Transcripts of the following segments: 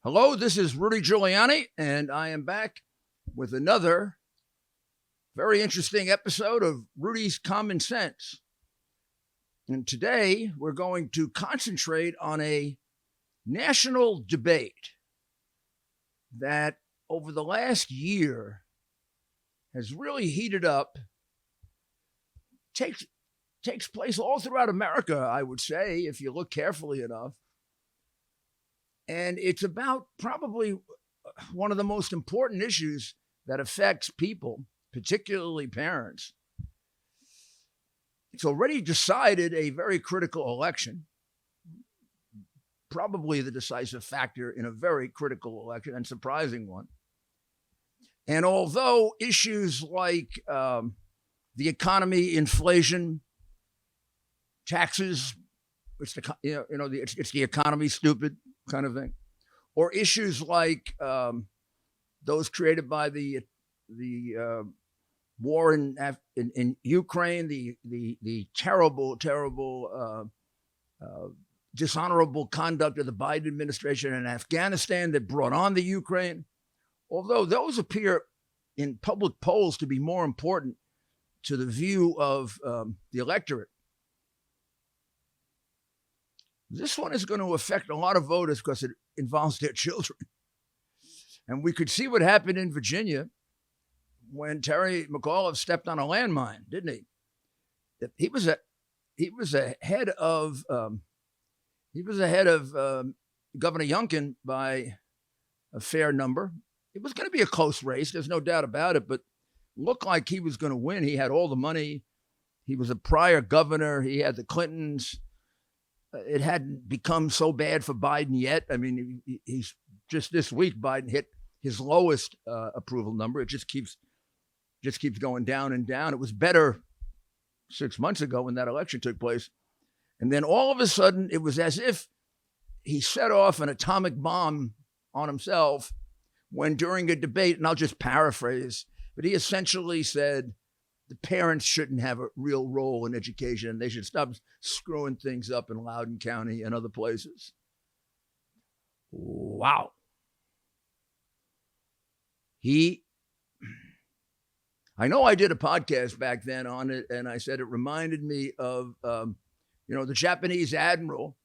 Hello, this is Rudy Giuliani, and I am back with another very interesting episode of Rudy's Common Sense. And today we're going to concentrate on a national debate that over the last year has really heated up, takes place all throughout America, I would say, if you look carefully enough. And it's about probably one of the most important issues that affects people, particularly parents. It's already decided a very critical election, probably the decisive factor in a very critical election and surprising one. And although issues like the economy, inflation, taxes, it's the economy, stupid kind of thing, or issues like those created by the war in Ukraine, the terrible dishonorable conduct of the Biden administration in Afghanistan that brought on the Ukraine, although those appear in public polls to be more important to the view of the electorate, this one is going to affect a lot of voters because it involves their children. And we could see what happened in Virginia when Terry McAuliffe stepped on a landmine, didn't he? He was ahead of Governor Youngkin by a fair number. It was going to be a close race, there's no doubt about it, but looked like he was going to win. He had all the money. He was a prior governor. He had the Clintons. It hadn't become so bad for Biden yet. I mean, he's just this week, Biden hit his lowest approval number. It just keeps going down and down. It was better 6 months ago when that election took place. And then all of a sudden, it was as if he set off an atomic bomb on himself when during a debate, and I'll just paraphrase, but he essentially said, the parents shouldn't have a real role in education. They should stop screwing things up in Loudoun County and other places. Wow. I know I did a podcast back then on it, and I said it reminded me of, the Japanese admiral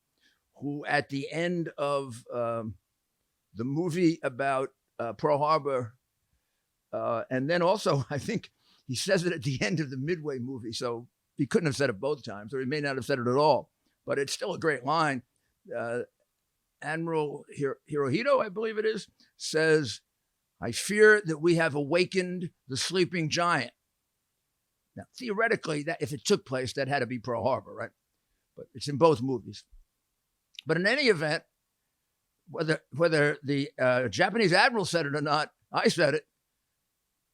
who at the end of the movie about Pearl Harbor, and then also, I think, he says it at the end of the Midway movie, so he couldn't have said it both times, or he may not have said it at all. But it's still a great line. Admiral Hirohito, I believe it is, says, "I fear that we have awakened the sleeping giant." Now, theoretically, that if it took place, that had to be Pearl Harbor, right? But it's in both movies. But in any event, whether the Japanese admiral said it or not, I said it.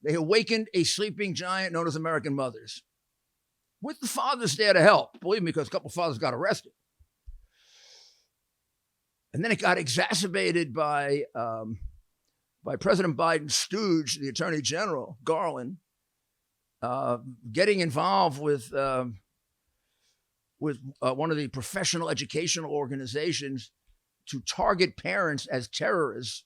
They awakened a sleeping giant known as American mothers, with the fathers there to help. Believe me, because a couple of fathers got arrested. And then it got exacerbated by President Biden's stooge, the Attorney General, Garland, getting involved with one of the professional educational organizations to target parents as terrorists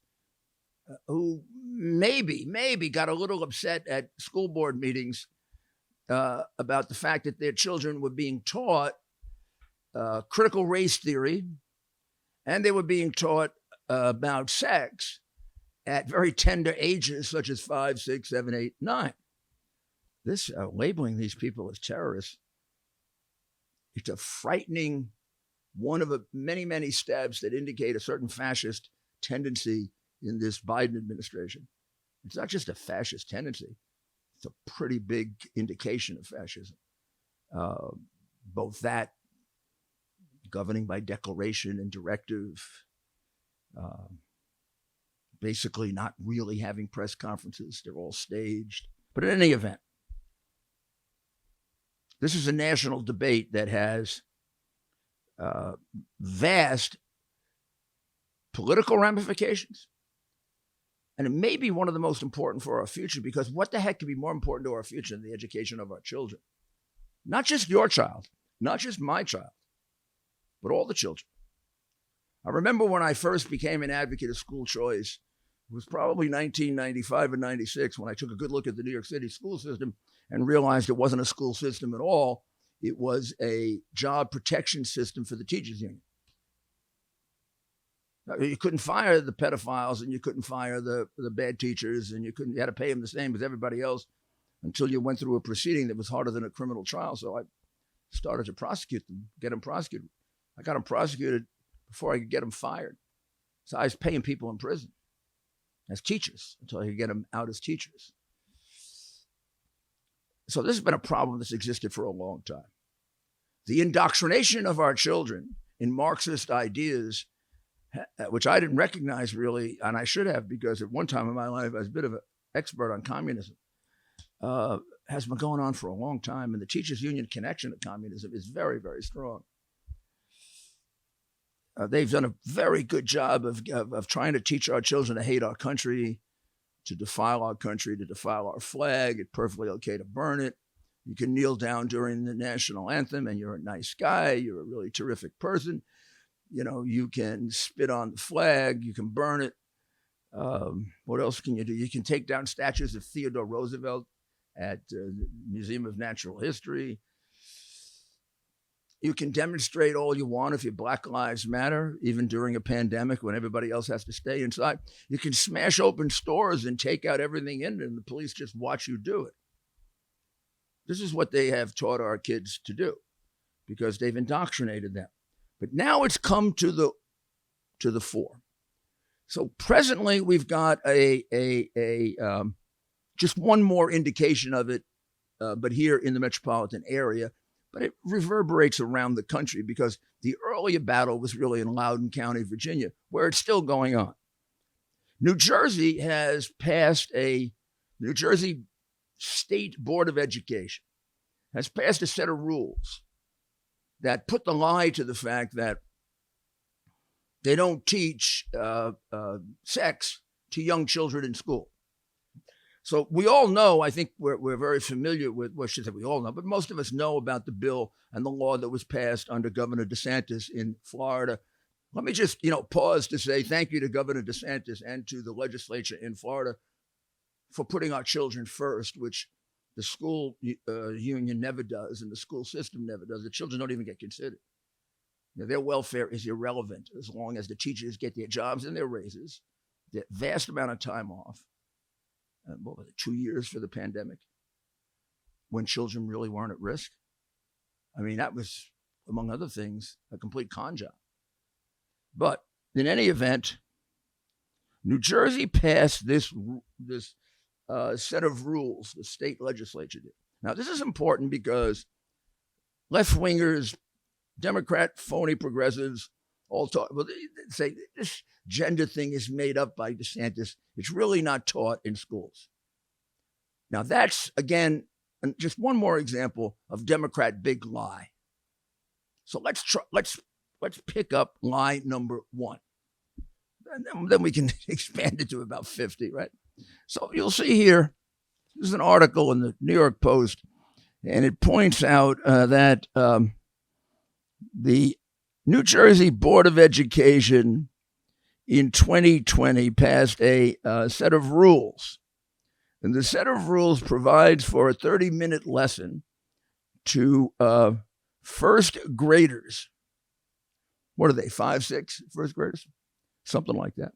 who maybe got a little upset at school board meetings about the fact that their children were being taught critical race theory, and they were being taught about sex at very tender ages, such as 5, 6, 7, 8, 9. This labeling these people as terrorists, it's a frightening one of many steps that indicate a certain fascist tendency in this Biden administration. It's not just a fascist tendency. It's a pretty big indication of fascism. Both that, governing by declaration and directive, basically not really having press conferences. They're all staged. But in any event, this is a national debate that has vast political ramifications. And it may be one of the most important for our future, because what the heck could be more important to our future than the education of our children? Not just your child, not just my child, but all the children. I remember when I first became an advocate of school choice, it was probably 1995 and 96 when I took a good look at the New York City school system and realized it wasn't a school system at all. It was a job protection system for the teachers union. You couldn't fire the pedophiles and you couldn't fire the bad teachers, and you had to pay them the same as everybody else until you went through a proceeding that was harder than a criminal trial. So I started to prosecute them, get them prosecuted. I got them prosecuted before I could get them fired. So I was paying people in prison as teachers until I could get them out as teachers. So this has been a problem that's existed for a long time. The indoctrination of our children in Marxist ideas, which I didn't recognize really, and I should have, because at one time in my life I was a bit of an expert on communism, has been going on for a long time. And the teachers union connection to communism is very, very strong. They've done a very good job of trying to teach our children to hate our country, to defile our country, to defile our flag. It's perfectly okay to burn it. You can kneel down during the national anthem and you're a nice guy. You're a really terrific person. You know, you can spit on the flag. You can burn it. What else can you do? You can take down statues of Theodore Roosevelt at the Museum of Natural History. You can demonstrate all you want if your Black Lives Matter, even during a pandemic when everybody else has to stay inside. You can smash open stores and take out everything in it, and the police just watch you do it. This is what they have taught our kids to do because they've indoctrinated them. But now it's come to the fore. So presently we've got just one more indication of it, but here in the metropolitan area. But it reverberates around the country because the earlier battle was really in Loudoun County, Virginia, where it's still going on. New Jersey has passed New Jersey State Board of Education has passed a set of rules that put the lie to the fact that they don't teach sex to young children in school. So we all know, I think we're very familiar with, well, I should say we all know, but most of us know about the bill and the law that was passed under Governor DeSantis in Florida. Let me just, pause to say thank you to Governor DeSantis and to the legislature in Florida for putting our children first, which the school union never does and the school system never does. The children don't even get considered. Their welfare is irrelevant as long as the teachers get their jobs and their raises, their vast amount of time off. What was it, 2 years for the pandemic when children really weren't at risk? I mean, that was, among other things, a complete con job. But in any event, New Jersey passed this set of rules, the state legislature did. Now, this is important because left-wingers, Democrat, phony progressives, all talk, well, they say this gender thing is made up by DeSantis. It's really not taught in schools. Now that's, again, just one more example of Democrat big lie. So let's pick up lie number one. And then we can expand it to about 50, right? So you'll see here, this is an article in the New York Post, and it points out that the New Jersey Board of Education in 2020 passed a set of rules. And the set of rules provides for a 30-minute lesson to first graders. What are they, 5, 6 first graders? Something like that.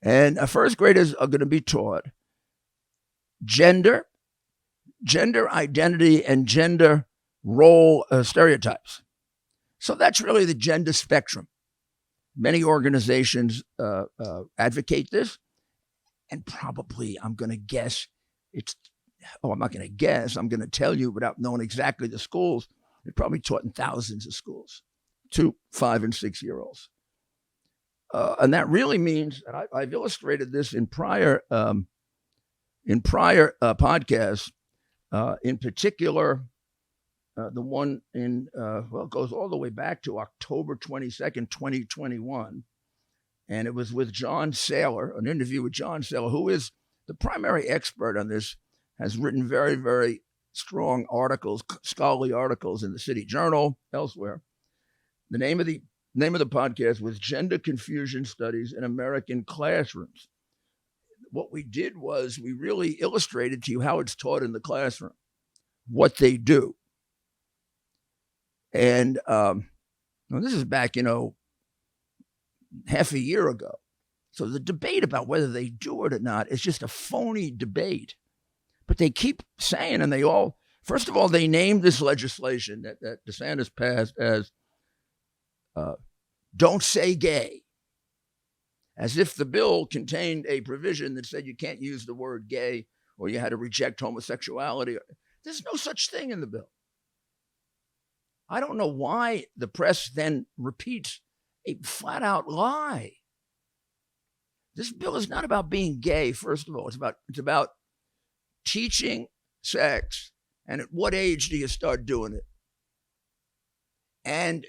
And first graders are going to be taught gender identity, and gender role stereotypes. So that's really the gender spectrum. Many organizations advocate this, and probably, I'm going to guess, I'm not going to guess, I'm going to tell you without knowing exactly the schools, it's probably taught in thousands of schools to 5 and 6 year olds. And that really means, and I've illustrated this in prior podcasts, in particular, the one in, it goes all the way back to October 22nd, 2021. And it was with John Saylor, an interview with John Saylor, who is the primary expert on this, has written very, very strong articles, scholarly articles in the City Journal, elsewhere. The name of the Name of the podcast was Gender Confusion Studies in American Classrooms. What we did was we really illustrated to you how it's taught in the classroom, what they do. And this is back, half a year ago. So the debate about whether they do it or not is just a phony debate. But they keep saying, and first of all, they named this legislation that DeSantis passed as Don't Say Gay, as if the bill contained a provision that said you can't use the word gay or you had to reject homosexuality. There's no such thing in the bill. I don't know why the press then repeats a flat out lie. This bill is not about being gay, first of all. It's about teaching sex, and at what age do you start doing it? And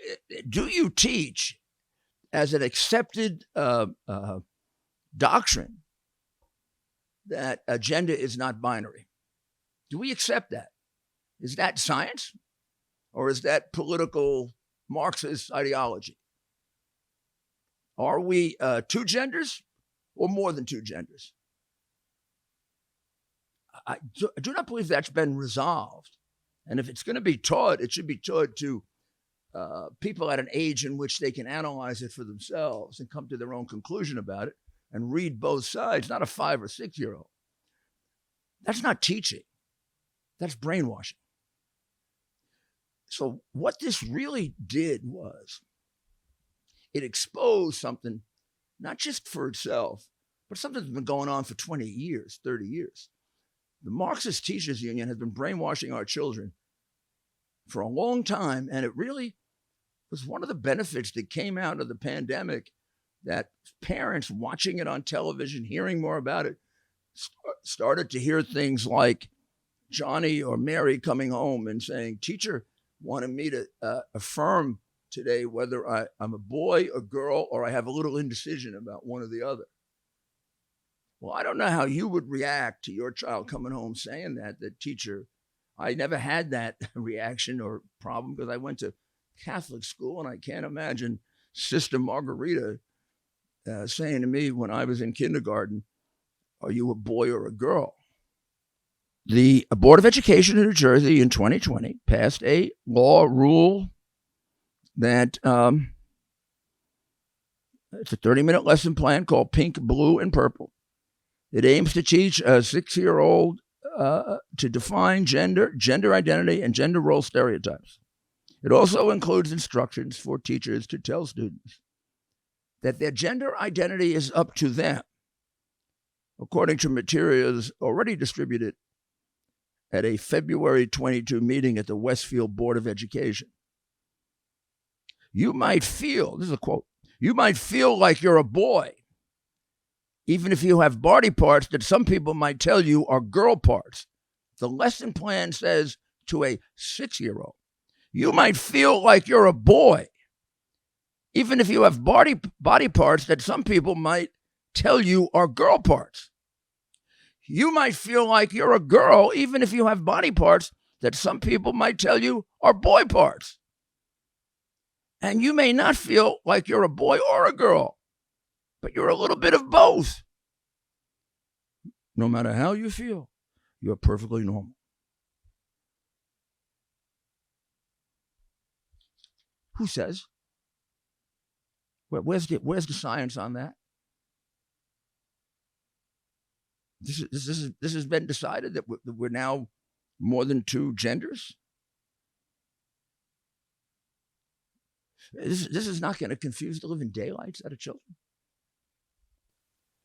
do you teach as an accepted doctrine that gender is not binary? Do we accept that? Is that science? Or is that political Marxist ideology? Are we two genders or more than two genders? I do not believe that's been resolved. And if it's going to be taught, it should be taught to people at an age in which they can analyze it for themselves and come to their own conclusion about it and read both sides, not a 5 or 6 year old. That's not teaching. That's brainwashing. So what this really did was it exposed something, not just for itself, but something that's been going on for 20 years, 30 years. The Marxist Teachers Union has been brainwashing our children for a long time, and it really was one of the benefits that came out of the pandemic, that parents watching it on television, hearing more about it, started to hear things like Johnny or Mary coming home and saying, "Teacher wanted me to affirm today whether I'm a boy, a girl, or I have a little indecision about one or the other." Well, I don't know how you would react to your child coming home saying that teacher. I never had that reaction or problem because I went to Catholic school, and I can't imagine Sister Margarita saying to me when I was in kindergarten, "Are you a boy or a girl?" The Board of Education in New Jersey in 2020 passed a rule that it's a 30-minute lesson plan called Pink, Blue, and Purple. It aims to teach a 6-year-old to define gender identity, and gender role stereotypes. It also includes instructions for teachers to tell students that their gender identity is up to them, according to materials already distributed at a February 22 meeting at the Westfield Board of Education. You might feel, this is a quote, "You might feel like you're a boy, even if you have body parts that some people might tell you are girl parts." The lesson plan says to a 6-year-old, "You might feel like you're a boy, even if you have body parts that some people might tell you are girl parts. You might feel like you're a girl, even if you have body parts that some people might tell you are boy parts. And you may not feel like you're a boy or a girl, but you're a little bit of both. No matter how you feel, you're perfectly normal." Who says? Where's the science on that? This has been decided that we're now more than two genders. This is not going to confuse the living daylights out of children.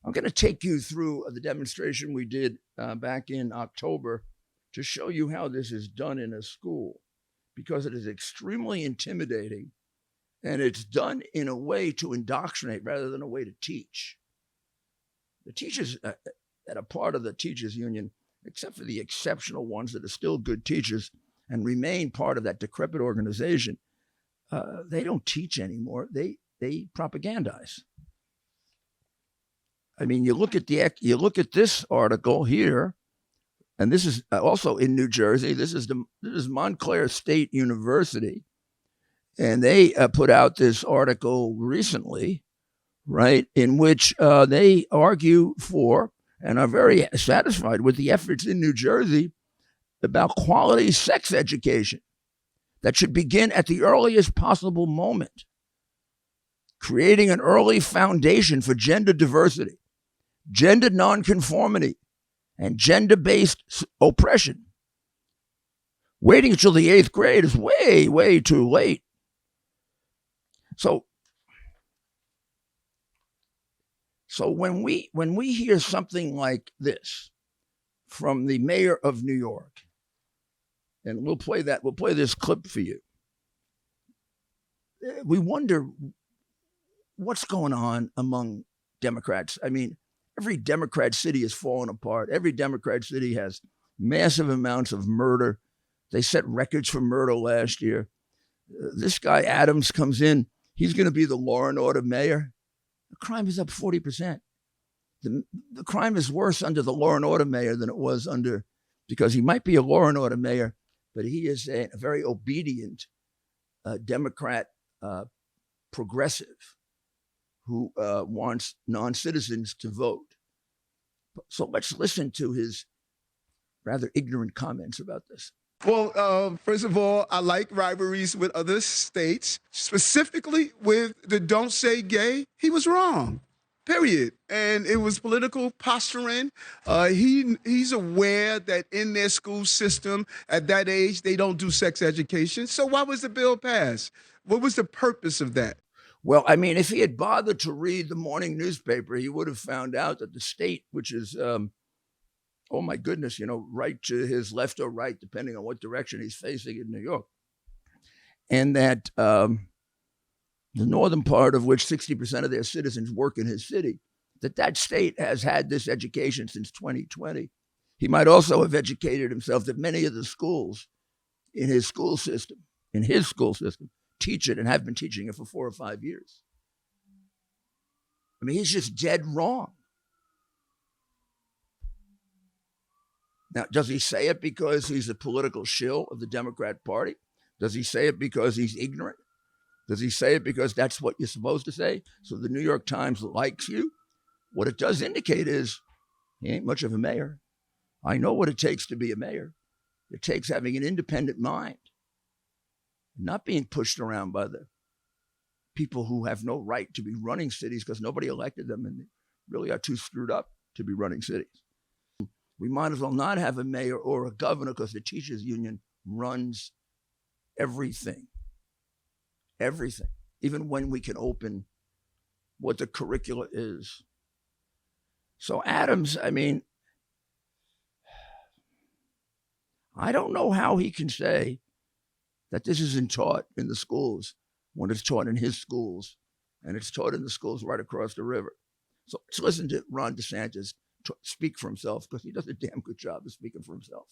I'm going to take you through the demonstration we did back in October to show you how this is done in a school, because it is extremely intimidating, and it's done in a way to indoctrinate rather than a way to teach. The teachers that are part of the teachers union, except for the exceptional ones that are still good teachers and remain part of that decrepit organization, they don't teach anymore. They propagandize. I mean, you look at this article here, and this is also in New Jersey. This is Montclair State University, And they put out this article recently, right, in which they argue for and are very satisfied with the efforts in New Jersey about quality sex education that should begin at the earliest possible moment, creating an early foundation for gender diversity, gender nonconformity, and gender-based oppression. Waiting until the 8th grade is way, way too late. So when we hear something like this from the mayor of New York, and we'll play this clip for you, we wonder what's going on among Democrats. I mean, every Democrat city is falling apart. Every Democrat city has massive amounts of murder. They set records for murder last year. This guy Adams comes in. He's going to be the law and order mayor. The crime is up 40%. The crime is worse under the law and order mayor than it was under, because he might be a law and order mayor, but he is a very obedient Democrat progressive who wants non-citizens to vote. So let's listen to his rather ignorant comments about this. Well, first of all, I like rivalries with other states, specifically with the Don't Say Gay. He was wrong, period. And it was political posturing. He's aware that in their school system at that age, they don't do sex education. So why was the bill passed? What was the purpose of that? Well, I mean, if he had bothered to read the morning newspaper, he would have found out that the state, which is, oh my goodness, right to his left or right, depending on what direction he's facing in New York, and that the northern part of which 60% of their citizens work in his city, that state has had this education since 2020. He might also have educated himself that many of the schools in his school system, teach it and have been teaching it for 4 or 5 years. I mean, he's just dead wrong. Now, does he say it because he's a political shill of the Democrat Party? Does he say it because he's ignorant? Does he say it because that's what you're supposed to say? So the New York Times likes you? What it does indicate is he ain't much of a mayor. I know what it takes to be a mayor. It takes having an independent mind, not being pushed around by the people who have no right to be running cities because nobody elected them and they really are too screwed up to be running cities. We might as well not have a mayor or a governor because the teachers union runs everything, even when we can open what the curricula is. So Adams, I mean, I don't know how he can say that this isn't taught in the schools when it's taught in his schools and it's taught in the schools right across the river. So let's listen to Ron DeSantis speak for himself, because he does a damn good job of speaking for himself.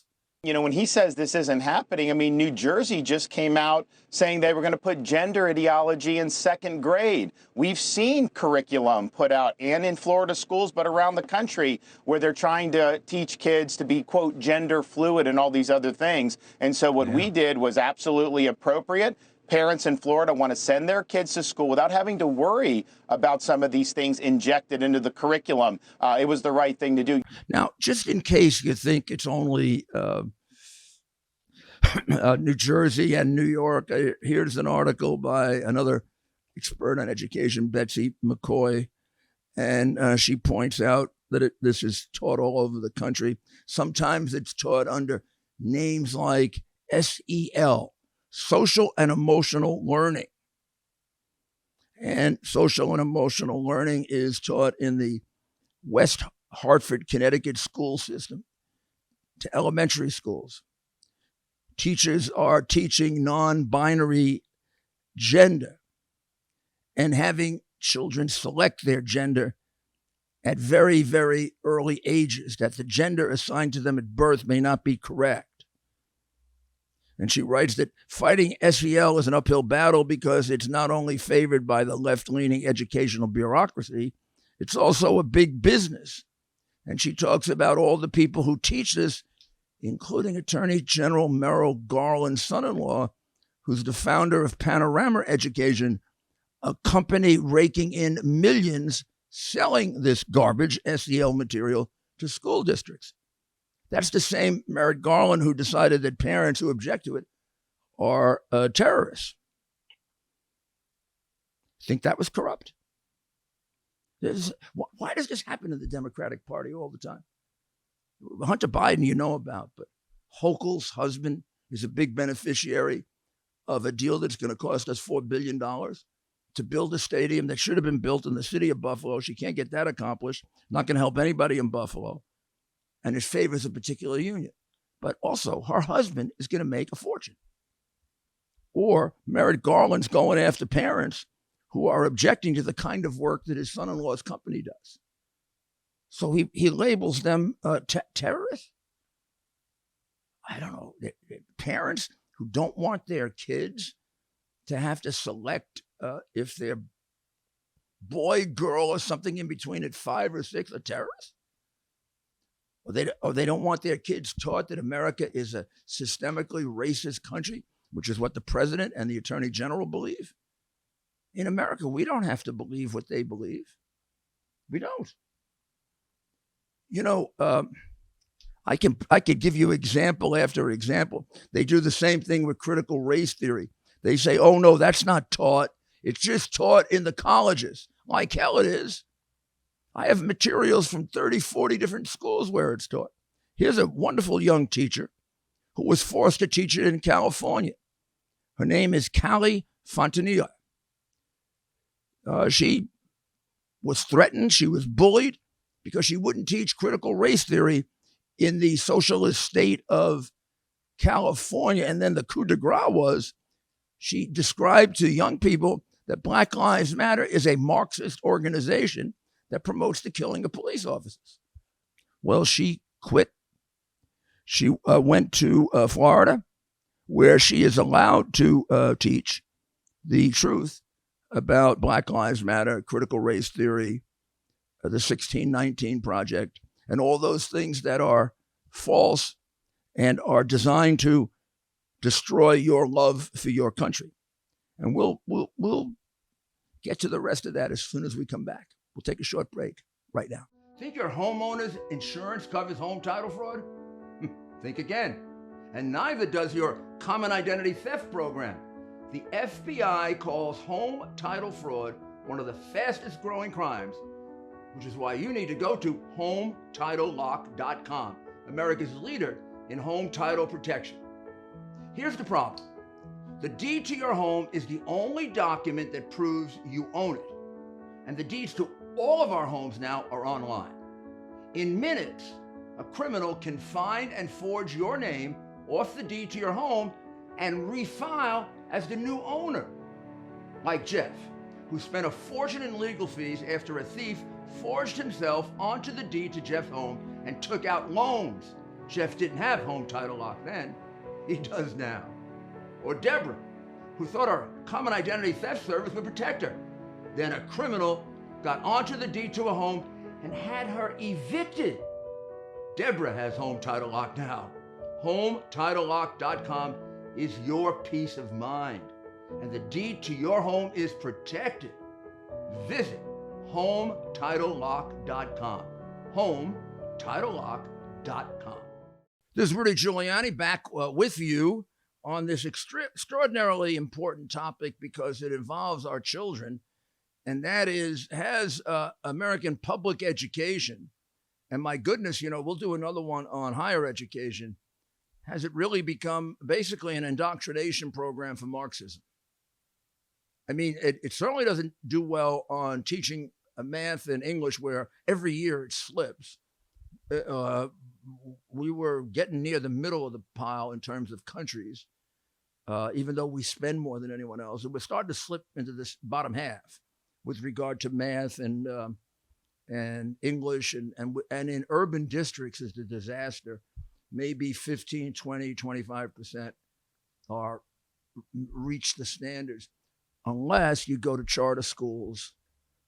When he says this isn't happening, I mean, New Jersey just came out saying they were going to put gender ideology in 2nd grade. We've seen curriculum put out, and in Florida schools, but around the country, where they're trying to teach kids to be, quote, gender fluid and all these other things. And so what we did was absolutely appropriate. Parents in Florida want to send their kids to school without having to worry about some of these things injected into the curriculum. It was the right thing to do. Now, just in case you think it's only New Jersey and New York, here's an article by another expert on education, Betsy McCoy, and she points out that this is taught all over the country. Sometimes it's taught under names like SEL, social and emotional learning. And social and emotional learning is taught in the West Hartford, Connecticut school system to elementary schools. Teachers are teaching non-binary gender and having children select their gender at very, very early ages, that the gender assigned to them at birth may not be correct. And she writes that fighting SEL is an uphill battle because it's not only favored by the left-leaning educational bureaucracy, it's also a big business. And she talks about all the people who teach this, including Attorney General Merrick Garland's son-in-law, who's the founder of Panorama Education, a company raking in millions selling this garbage SEL material to school districts. That's the same Merrick Garland who decided that parents who object to it are terrorists. Think that was corrupt? Why does this happen in the Democratic Party all the time? Hunter Biden, you know about, but Hochul's husband is a big beneficiary of a deal that's going to cost us $4 billion to build a stadium that should have been built in the city of Buffalo. She can't get that accomplished. Not going to help anybody in Buffalo. And it favors a particular union. But also, her husband is going to make a fortune. Or Merrick Garland's going after parents who are objecting to the kind of work that his son-in-law's company does. So he labels them terrorists? I don't know. Parents who don't want their kids to have to select if they're boy, girl, or something in between at 5 or 6 are terrorists? Or they don't want their kids taught that America is a systemically racist country, which is what the president and the attorney general believe? In America, we don't have to believe what they believe. We don't. You know, I could give you example after example. They do the same thing with critical race theory. They say, oh, no, that's not taught. It's just taught in the colleges. Like hell it is. I have materials from 30, 40 different schools where it's taught. Here's a wonderful young teacher who was forced to teach it in California. Her name is Callie Fontanilla. She was threatened. She was bullied because she wouldn't teach critical race theory in the socialist state of California. And then the coup de grace was she described to young people that Black Lives Matter is a Marxist organization that promotes the killing of police officers. Well, she quit. She went to Florida, where she is allowed to teach the truth about Black Lives Matter, critical race theory, the 1619 Project, and all those things that are false and are designed to destroy your love for your country. And we'll get to the rest of that as soon as we come back. We'll take a short break right now. Think your homeowner's insurance covers home title fraud? Think again. And neither does your common identity theft program. The FBI calls home title fraud one of the fastest growing crimes, which is why you need to go to HomeTitleLock.com, America's leader in home title protection. Here's the problem. The deed to your home is the only document that proves you own it. And the deeds to all of our homes now are online. In minutes, a criminal can find and forge your name off the deed to your home and refile as the new owner. Like Jeff, who spent a fortune in legal fees after a thief forged himself onto the deed to Jeff's home and took out loans. Jeff didn't have home title lock then. He does now. Or Deborah, who thought our common identity theft service would protect her. Then a criminal got onto the deed to a home and had her evicted. Deborah has home title lock now. HomeTitleLock.com is your peace of mind, and the deed to your home is protected. Visit HomeTitleLock.com. HomeTitleLock.com. This is Rudy Giuliani back with you on this extraordinarily important topic because it involves our children, and that is, has American public education, and my goodness, you know, we'll do another one on higher education, has it really become basically an indoctrination program for Marxism? I mean, it certainly doesn't do well on teaching math and English, where every year it slips. We were getting near the middle of the pile in terms of countries, even though we spend more than anyone else. And we're starting to slip into this bottom half with regard to math and English. And in urban districts is the disaster. Maybe 15, 20, 25% are reach the standards, unless you go to charter schools,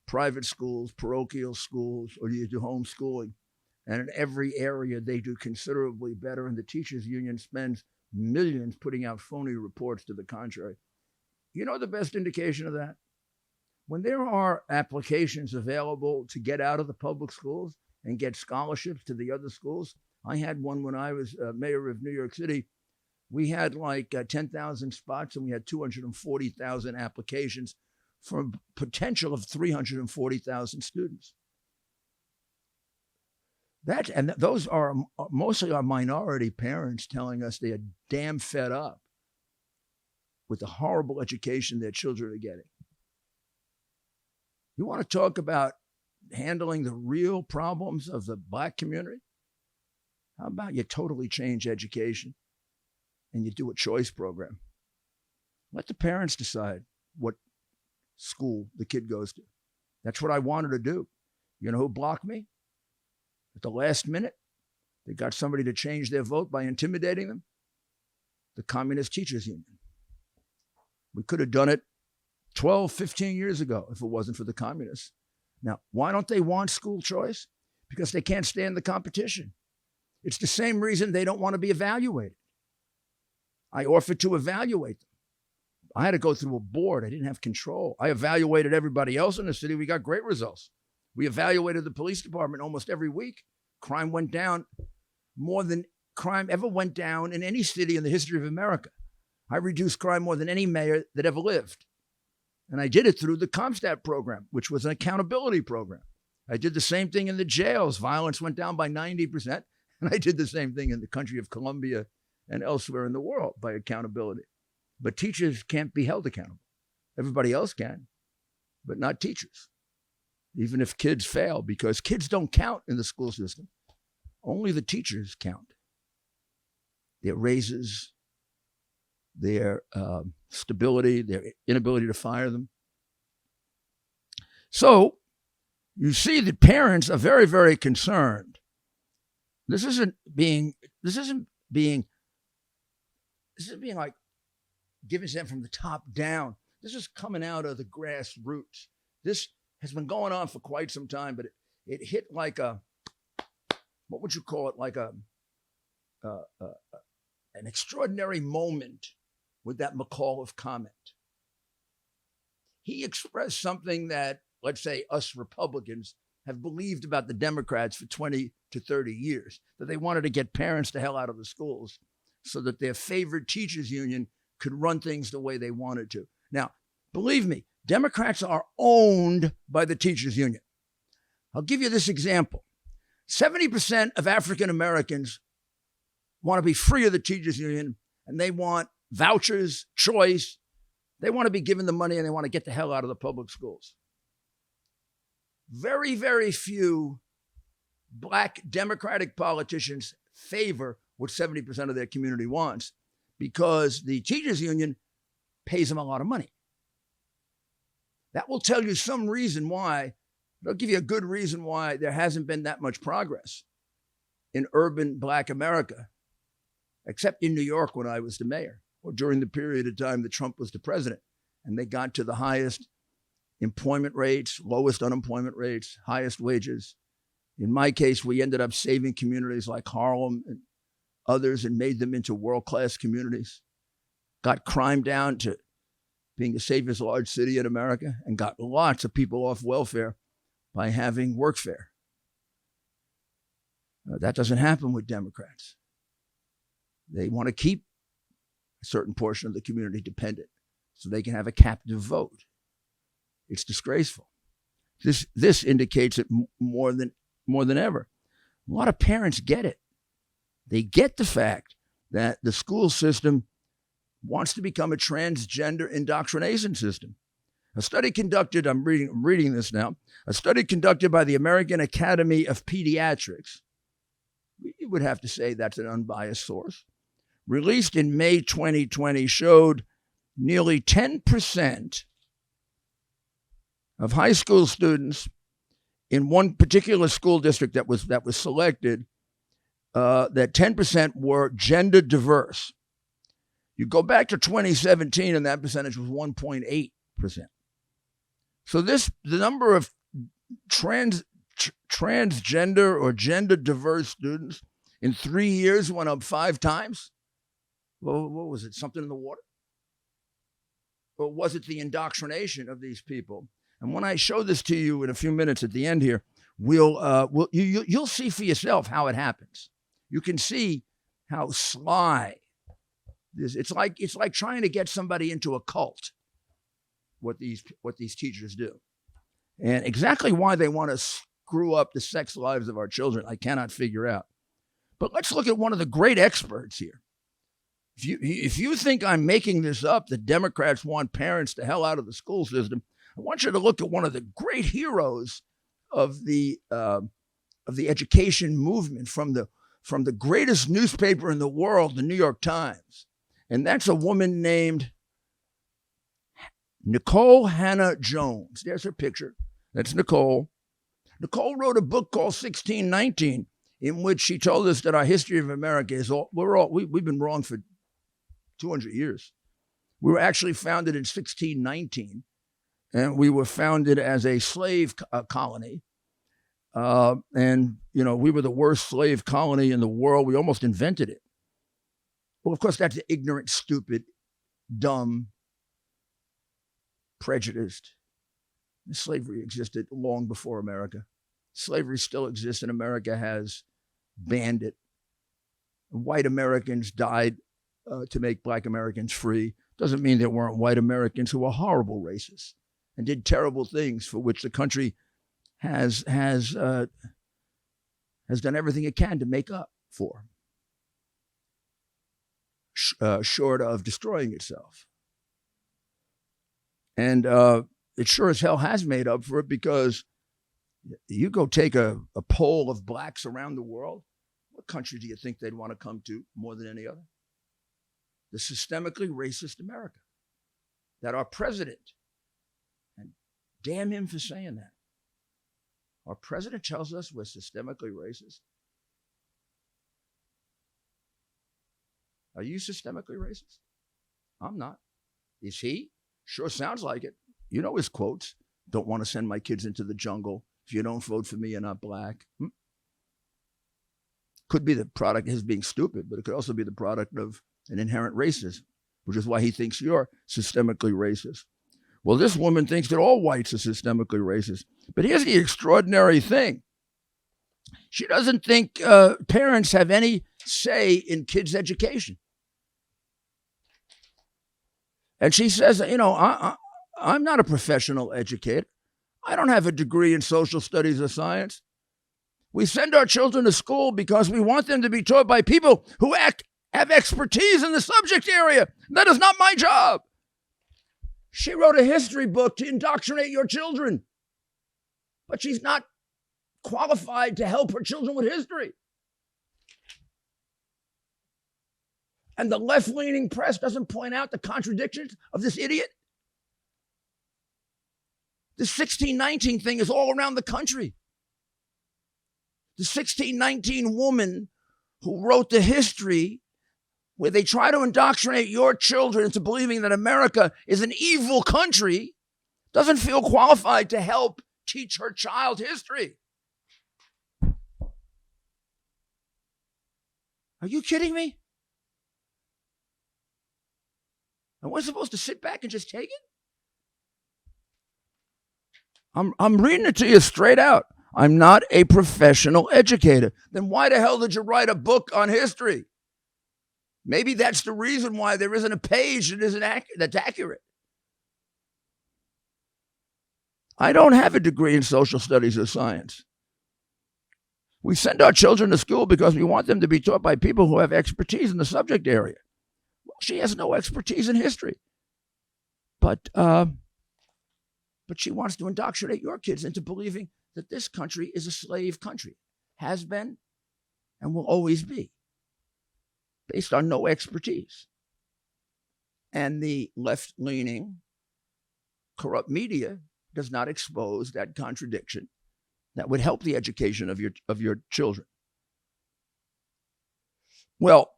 private schools, parochial schools, or you do homeschooling. And in every area, they do considerably better. And the teachers union spends millions putting out phony reports to the contrary. You know the best indication of that? When there are applications available to get out of the public schools and get scholarships to the other schools. I had one when I was mayor of New York City. We had like 10,000 spots and we had 240,000 applications for a potential of 340,000 students. Those are mostly our minority parents telling us they are damn fed up with the horrible education their children are getting. You want to talk about handling the real problems of the Black community? How about you totally change education and you do a choice program? Let the parents decide what school the kid goes to. That's what I wanted to do. You know who blocked me? At the last minute, they got somebody to change their vote by intimidating them. The Communist Teachers Union. We could have done it 12, 15 years ago if it wasn't for the communists. Now, why don't they want school choice? Because they can't stand the competition. It's the same reason they don't want to be evaluated. I offered to evaluate them. I had to go through a board. I didn't have control. I evaluated everybody else in the city. We got great results. We evaluated the police department almost every week. Crime went down more than crime ever went down in any city in the history of America. I reduced crime more than any mayor that ever lived. And I did it through the CompStat program, which was an accountability program. I did the same thing in the jails. Violence went down by 90%. And I did the same thing in the country of Colombia and elsewhere in the world by accountability. But teachers can't be held accountable. Everybody else can, but not teachers. Even if kids fail, because kids don't count in the school system. Only the teachers count. Their raises, their stability, their inability to fire them. So you see that parents are very, very concerned. This isn't being like giving them from the top down. This is coming out of the grassroots. This has been going on for quite some time, but it hit like a, what would you call it? Like an extraordinary moment with that McAuliffe comment. He expressed something that, let's say, us Republicans have believed about the Democrats for 20 to 30 years, that they wanted to get parents the hell out of the schools so that their favorite teachers union could run things the way they wanted to. Now, believe me, Democrats are owned by the teachers union. I'll give you this example. 70% of African Americans want to be free of the teachers union, and they want vouchers, choice. They want to be given the money, and they want to get the hell out of the public schools. Very, very few Black Democratic politicians favor what 70% of their community wants because the teachers union pays them a lot of money. That will tell you some reason why. They'll give you a good reason why there hasn't been that much progress in urban Black America, except in New York when I was the mayor, or during the period of time that Trump was the president. And they got to the highest employment rates, lowest unemployment rates, highest wages. In my case, we ended up saving communities like Harlem and others and made them into world-class communities. Got crime down to being the safest large city in America and got lots of people off welfare by having workfare. That doesn't happen with Democrats. They want to keep a certain portion of the community dependent so they can have a captive vote. It's disgraceful. This indicates it more than ever. A lot of parents get it. They get the fact that the school system wants to become a transgender indoctrination system. A study conducted, I'm reading this now, a study conducted by the American Academy of Pediatrics, you would have to say that's an unbiased source, released in May 2020, showed nearly 10% of high school students in one particular school district that was selected, that 10% were gender diverse. You go back to 2017 and that percentage was 1.8%. So the number of transgender or gender diverse students in 3 years went up 5 times. Well, what was it? Something in the water? Or was it the indoctrination of these people? And when I show this to you in a few minutes at the end here, you'll see for yourself how it happens. You can see how sly this. It's like trying to get somebody into a cult. What these teachers do, and exactly why they want to screw up the sex lives of our children, I cannot figure out. But let's look at one of the great experts here. If you think I'm making this up, that Democrats want parents the hell out of the school system, I want you to look at one of the great heroes of the education movement from the greatest newspaper in the world, the New York Times, and that's a woman named Nicole Hannah Jones. There's her picture. That's Nicole. Nicole wrote a book called 1619, in which she told us that our history of America is we've been wrong for 200 years. We were actually founded in 1619, and we were founded as a slave colony. And, we were the worst slave colony in the world. We almost invented it. Well, of course, that's ignorant, stupid, dumb, prejudiced. Slavery existed long before America. Slavery still exists, and America has banned it. White Americans died to make black Americans free. Doesn't mean there weren't white Americans who were horrible racists and did terrible things for which the country has done everything it can to make up for, short of destroying itself. And it sure as hell has made up for it, because you go take a poll of blacks around the world, what country do you think they'd want to come to more than any other? The systemically racist America. That our president, and damn him for saying that, our president tells us we're systemically racist. Are you systemically racist? I'm not. Is he? Sure sounds like it. You know his quotes. Don't want to send my kids into the jungle. If you don't vote for me, you're not black. Could be the product of his being stupid, but it could also be the product of an inherent racism, which is why he thinks you're systemically racist. Well, this woman thinks that all whites are systemically racist. But here's the extraordinary thing. She doesn't think parents have any say in kids' education. And she says, I'm not a professional educator. I don't have a degree in social studies or science. We send our children to school because we want them to be taught by people who have expertise in the subject area. That is not my job. She wrote a history book to indoctrinate your children, but she's not qualified to help her children with history. And the left-leaning press doesn't point out the contradictions of this idiot. The 1619 thing is all around the country. The 1619 woman who wrote the history where they try to indoctrinate your children into believing that America is an evil country doesn't feel qualified to help teach her child history. Are you kidding me? And we're supposed to sit back and just take it? I'm reading it to you straight out. I'm not a professional educator. Then why the hell did you write a book on history? Maybe that's the reason why there isn't a page that's accurate. I don't have a degree in social studies or science. We send our children to school because we want them to be taught by people who have expertise in the subject area. Well, she has no expertise in history. But she wants to indoctrinate your kids into believing that this country is a slave country, has been and will always be, based on no expertise. And the left-leaning, corrupt media does not expose that contradiction that would help the education of your children. Well,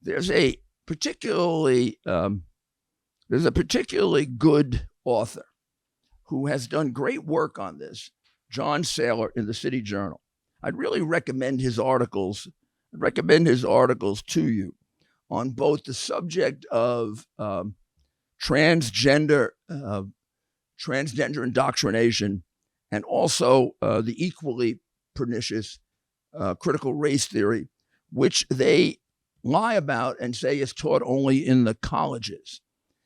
there's a particularly good author who has done great work on this, John Saylor, in the City Journal. I'd really recommend his articles recommend his articles to you on both the subject of transgender indoctrination and also the equally pernicious critical race theory, which they lie about and say is taught only in the colleges,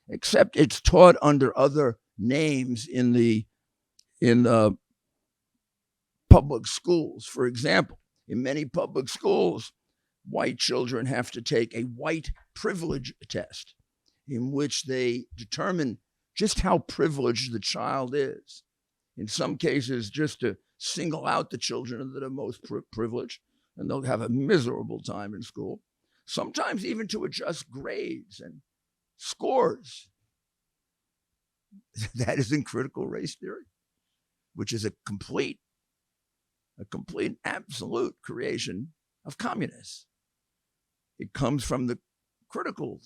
except it's taught under other names in the public schools. For example, in many public schools, white children have to take a white privilege test in which they determine just how privileged the child is. In some cases, just to single out the children that are most privileged, and they'll have a miserable time in school. Sometimes even to adjust grades and scores. That is in critical race theory, which is a complete, absolute creation of communists. It comes from the critical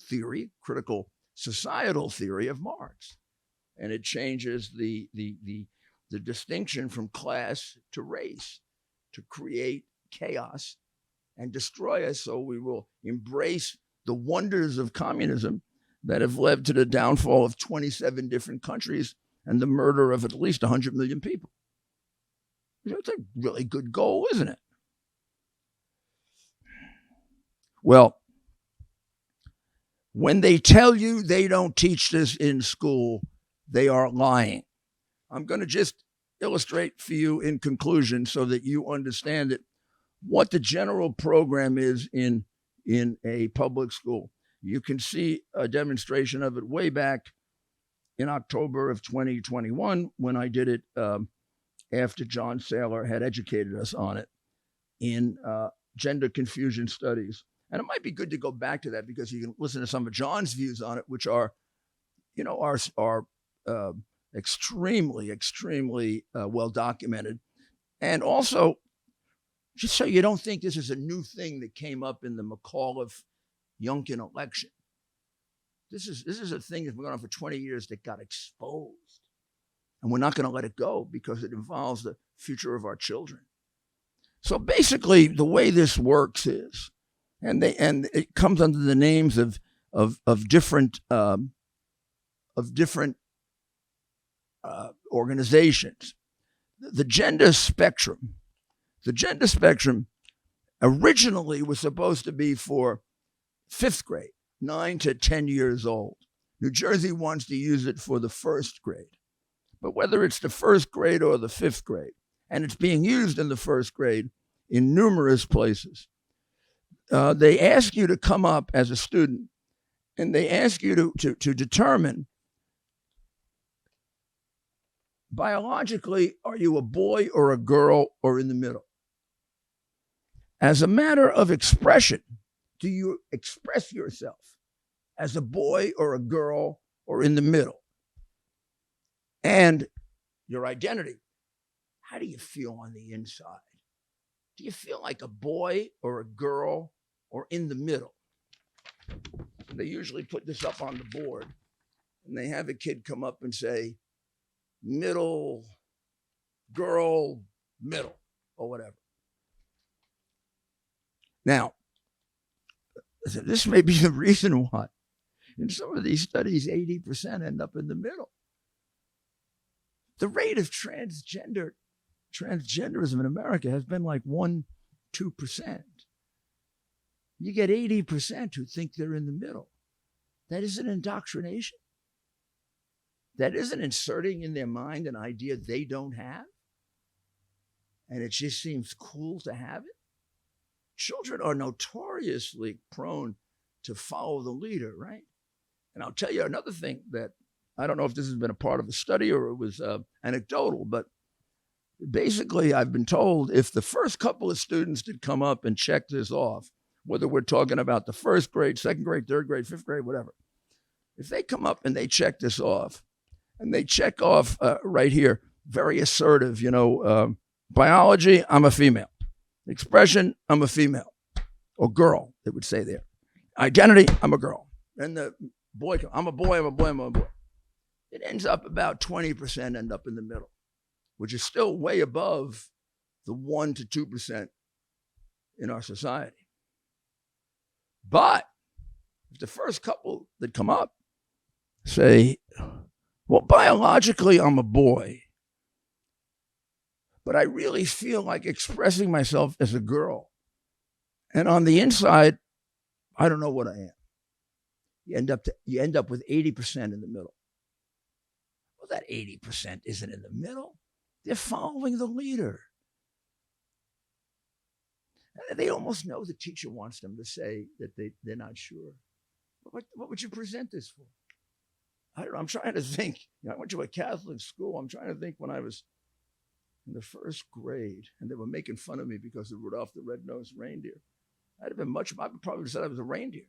societal theory of Marx, and it changes the distinction from class to race to create chaos and destroy us, so we will embrace the wonders of communism that have led to the downfall of 27 different countries and the murder of at least 100 million people. It's a really good goal, isn't it? Well, when they tell you they don't teach this in school, they are lying. I'm going to just illustrate for you in conclusion so that you understand it, what the general program is in a public school. You can see a demonstration of it way back in October of 2021 when I did it after John Saylor had educated us on it in gender confusion studies. And it might be good to go back to that because you can listen to some of John's views on it, which are extremely well documented. And also, just so you don't think this is a new thing that came up in the McAuliffe-Youngkin election. This is a thing that's been going on for 20 years that got exposed. And we're not going to let it go because it involves the future of our children. So basically, the way this works is, and it comes under the names of different organizations. The gender spectrum originally was supposed to be for 5th grade, 9 to 10 years old. New Jersey wants to use it for the 1st grade. But whether it's the 1st grade or the 5th grade, and it's being used in the 1st grade in numerous places, they ask you to come up as a student, and they ask you to determine biologically, are you a boy or a girl or in the middle? As a matter of expression, do you express yourself as a boy or a girl or in the middle? And your identity, how do you feel on the inside? Do you feel like a boy or a girl or in the middle? They usually put this up on the board, and they have a kid come up and say, middle, girl, middle, or whatever. Now, this may be the reason why in some of these studies, 80% end up in the middle. The rate of transgenderism in America has been like 1-2%. You get 80% who think they're in the middle. That isn't indoctrination. That isn't inserting in their mind an idea they don't have. And it just seems cool to have it. Children are notoriously prone to follow the leader, right? And I'll tell you another thing that I don't know if this has been a part of a study or it was anecdotal, but basically I've been told if the first couple of students did come up and check this off, whether we're talking about the 1st grade, 2nd grade, 3rd grade, 5th grade, whatever, if they come up and they check this off, and they check off right here, very assertive, biology, I'm a female. Expression, I'm a female. Or girl, they would say there. Identity, I'm a girl. And the boy, I'm a boy, I'm a boy, I'm a boy. It ends up about 20% end up in the middle, which is still way above the 1 to 2% in our society. But if the first couple that come up say, well, biologically, I'm a boy, but I really feel like expressing myself as a girl. And on the inside, I don't know what I am. You end up with 80% in the middle. Well, that 80% isn't in the middle. They're following the leader. They almost know the teacher wants them to say that they're not sure. What would you present this for? I don't know. I'm trying to think. I went to a Catholic school. I'm trying to think when I was in the first grade, and they were making fun of me because of Rudolph the Red-Nosed Reindeer. I would probably said I was a reindeer.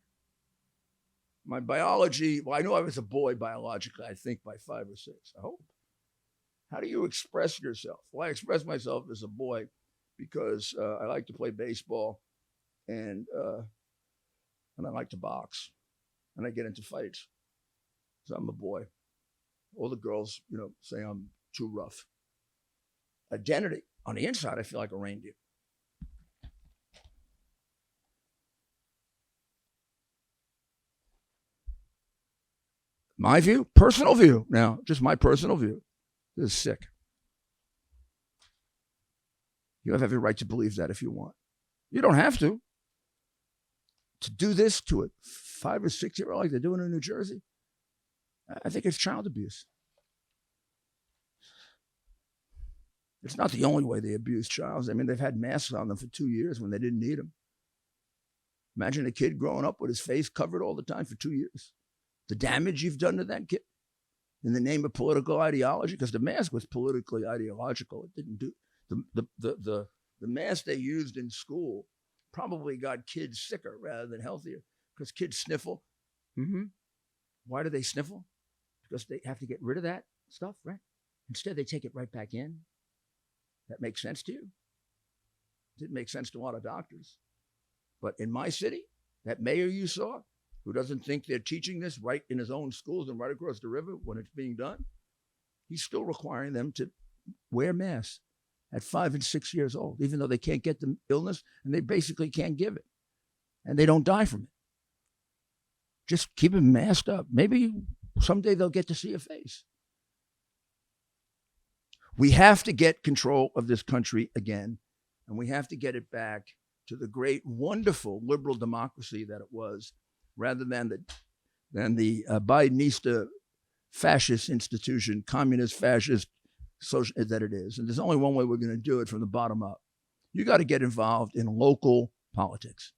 My biology, well, I knew I was a boy biologically, I think by 5 or 6, I hope. How do you express yourself? Well, I express myself as a boy because I like to play baseball and I like to box and I get into fights. So I'm a boy. All the girls, say I'm too rough. Identity. On the inside, I feel like a reindeer. My view, personal view. Now, just my personal view. This is sick. You have every right to believe that if you want. You don't have to. To do this to a 5 or 6 year old like they're doing in New Jersey, I think it's child abuse. It's not the only way they abuse childs. I mean, they've had masks on them for 2 years when they didn't need them. Imagine a kid growing up with his face covered all the time for 2 years. The damage you've done to that kid in the name of political ideology, because the mask was politically ideological. It didn't do the mask they used in school probably got kids sicker rather than healthier because kids sniffle. Why do they sniffle? Because they have to get rid of that stuff, right? Instead, they take it right back in. That makes sense to you? Didn't make sense to a lot of doctors. But in my city, that mayor you saw, who doesn't think they're teaching this right in his own schools and right across the river when it's being done, he's still requiring them to wear masks at 5 and 6 years old, even though they can't get the illness and they basically can't give it. And they don't die from it. Just keep them masked up. Maybe someday they'll get to see a face. We have to get control of this country again, and we have to get it back to the great, wonderful liberal democracy that it was, rather than the Bidenista fascist institution, communist fascist social that it is. And there's only one way we're going to do it, from the bottom up. You got to get involved in local politics.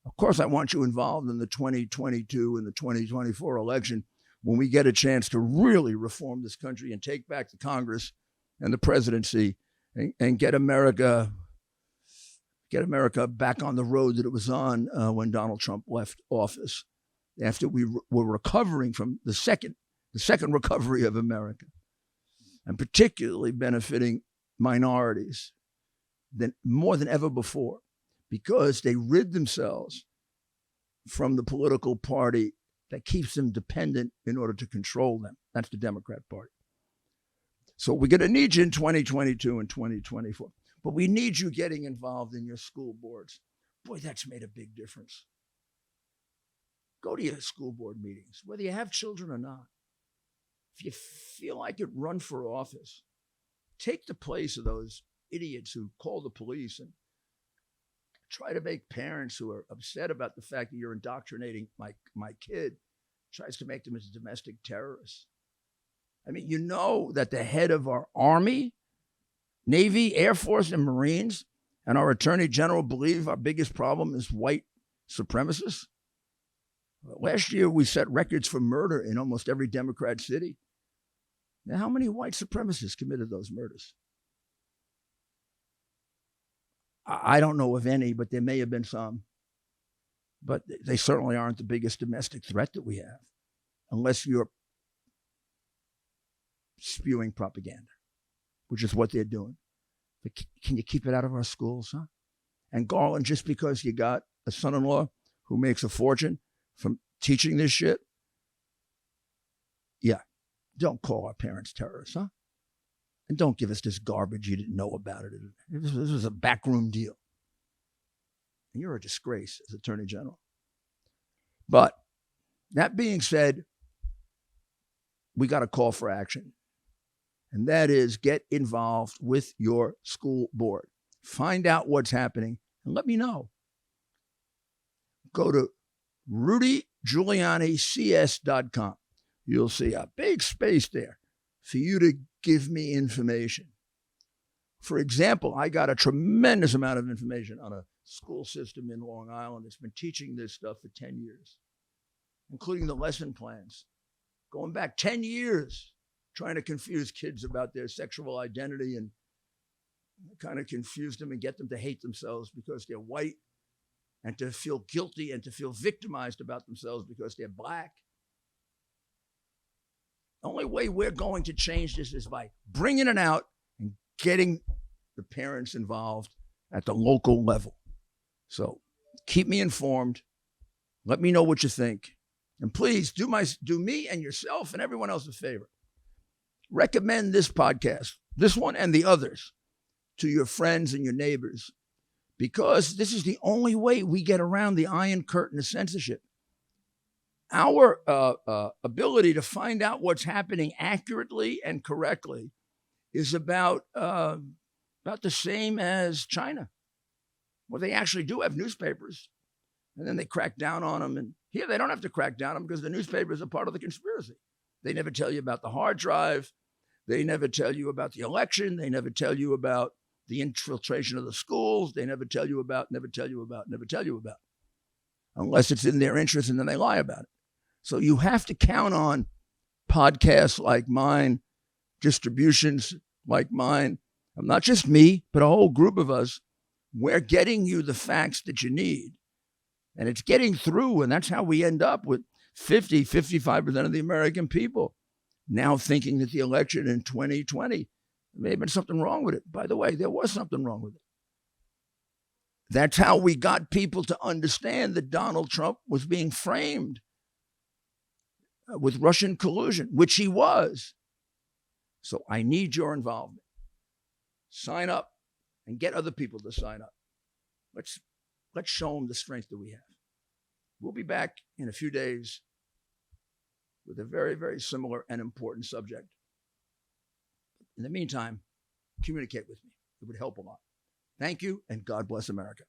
Of course, I want you involved in the 2022 and the 2024 election when we get a chance to really reform this country and take back the Congress and the presidency and get America back on the road that it was on when Donald Trump left office, after we were recovering from the second recovery of America, and particularly benefiting minorities more than ever before, because they rid themselves from the political party that keeps them dependent in order to control them. That's the Democrat Party. So we're going to need you in 2022 and 2024. But we need you getting involved in your school boards. Boy, that's made a big difference. Go to your school board meetings, whether you have children or not. If you feel like it, run for office. Take the place of those idiots who call the police and try to make parents who are upset about the fact that you're indoctrinating my kid, tries to make them as domestic terrorists. I mean, you know that the head of our Army, Navy, Air Force, and Marines, and our Attorney General believe our biggest problem is white supremacists. Last year, we set records for murder in almost every Democrat city. Now, how many white supremacists committed those murders? I don't know of any, but there may have been some. But they certainly aren't the biggest domestic threat that we have, unless you're spewing propaganda, which is what they're doing. But can you keep it out of our schools, huh? And Garland, just because you got a son-in-law who makes a fortune from teaching this shit, yeah, don't call our parents terrorists, huh? And don't give us this garbage you didn't know about it. This was a backroom deal. And you're a disgrace as Attorney General. But that being said, we got a call for action. And that is get involved with your school board. Find out what's happening and let me know. Go to RudyGiulianiCS.com. You'll see a big space there for you to give me information. For example, I got a tremendous amount of information on a school system in Long Island that's been teaching this stuff for 10 years, including the lesson plans. Going back 10 years, trying to confuse kids about their sexual identity and kind of confuse them and get them to hate themselves because they're white and to feel guilty and to feel victimized about themselves because they're black. The only way we're going to change this is by bringing it out and getting the parents involved at the local level. So keep me informed. Let me know what you think. And please do me and yourself and everyone else a favor. Recommend this podcast, this one and the others, to your friends and your neighbors, because this is the only way we get around the Iron Curtain of censorship. Our ability to find out what's happening accurately and correctly is about the same as China, where they actually do have newspapers, and then they crack down on them. And here they don't have to crack down on them because the newspapers are part of the conspiracy. They never tell you about the hard drive. They never tell you about the election. They never tell you about the infiltration of the schools. They never tell you about, unless it's in their interest, and then they lie about it. So you have to count on podcasts like mine, distributions like mine. Not just me, but a whole group of us. We're getting you the facts that you need. And it's getting through, and that's how we end up with 55% of the American people now thinking that the election in 2020 may have been something wrong with it. By the way, there was something wrong with it. That's how we got people to understand that Donald Trump was being framed with Russian collusion, which he was. So I need your involvement. Sign up and get other people to sign up. Let's show them the strength that we have. We'll be back in a few days with a very, very similar and important subject. In the meantime, communicate with me. It would help a lot. Thank you, and God bless America.